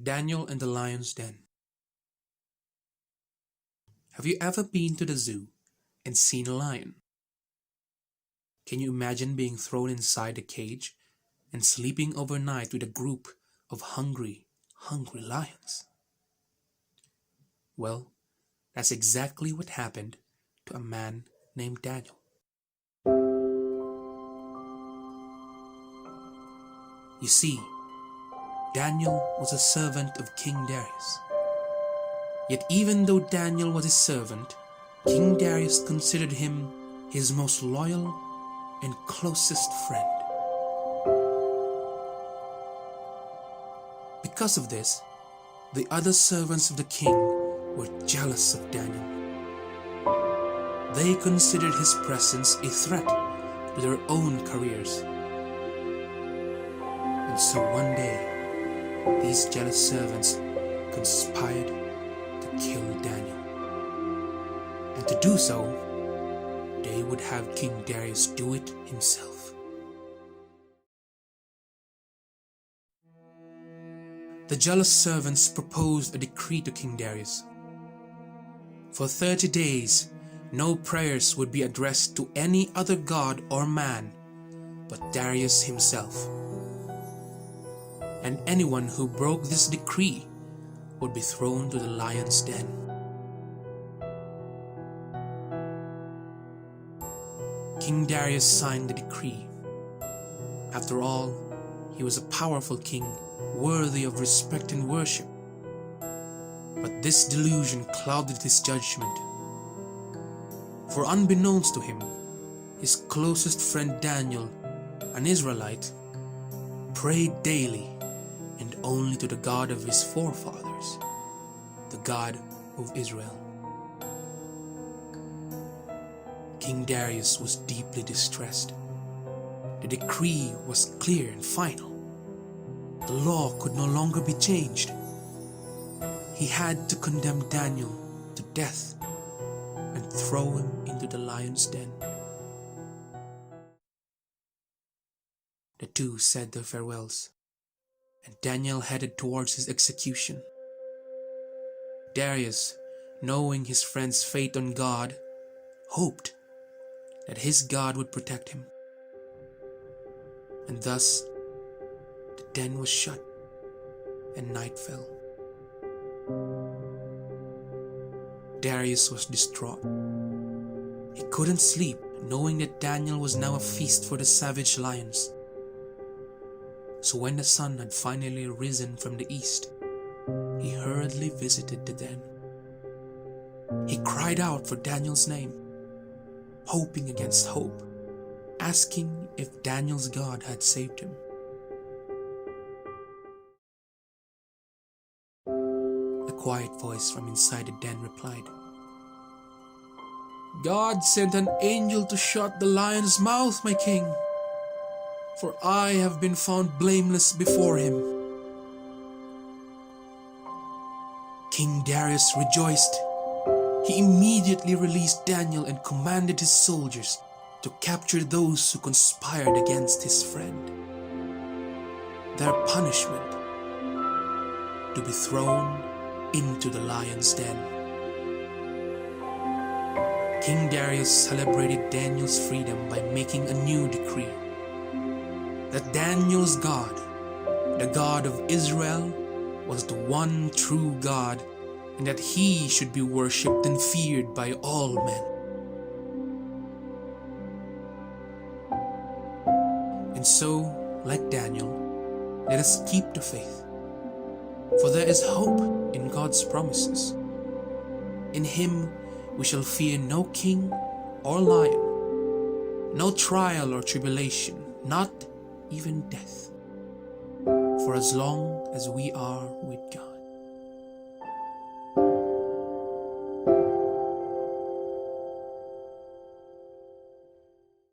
Daniel and the Lion's Den. Have you ever been to the zoo and seen a lion? Can you imagine being thrown inside a cage and sleeping overnight with a group of hungry lions? Well, that's exactly what happened to a man named Daniel. You see, Daniel was a servant of King Darius. Yet even though Daniel was his servant, King Darius considered him his most loyal and closest friend. Because of this, the other servants of the king were jealous of Daniel. They considered his presence a threat to their own careers. And so one day, these jealous servants conspired to kill Daniel. And to do so, they would have King Darius do it himself. The jealous servants proposed a decree to King Darius. For 30 days, no prayers would be addressed to any other god or man but Darius himself. And anyone who broke this decree would be thrown to the lion's den. King Darius signed the decree. After all, he was a powerful king, worthy of respect and worship. But this delusion clouded his judgment. For unbeknownst to him, his closest friend Daniel, an Israelite, prayed daily and only to the God of his forefathers, the God of Israel. King Darius was deeply distressed. The decree was clear and final. The law could no longer be changed. He had to condemn Daniel to death and throw him into the lion's den. The two said their farewells, and Daniel headed towards his execution. Darius, knowing his friend's faith on God, hoped that his God would protect him. And thus, the den was shut and night fell. Darius was distraught. He couldn't sleep, knowing that Daniel was now a feast for the savage lions. So when the sun had finally risen from the east, he hurriedly visited the den. He cried out for Daniel's name, hoping against hope, asking if Daniel's God had saved him. A quiet voice from inside the den replied, "God sent an angel to shut the lion's mouth, my king, for I have been found blameless before him." King Darius rejoiced. He immediately released Daniel and commanded his soldiers to capture those who conspired against his friend. Their punishment: to be thrown into the lion's den. King Darius celebrated Daniel's freedom by making a new decree that Daniel's God, the God of Israel, was the one true God, and that he should be worshipped and feared by all men. And so, like Daniel, let us keep the faith, for there is hope in God's promises. In him we shall fear no king or lion, no trial or tribulation, not even death, for as long as we are with God.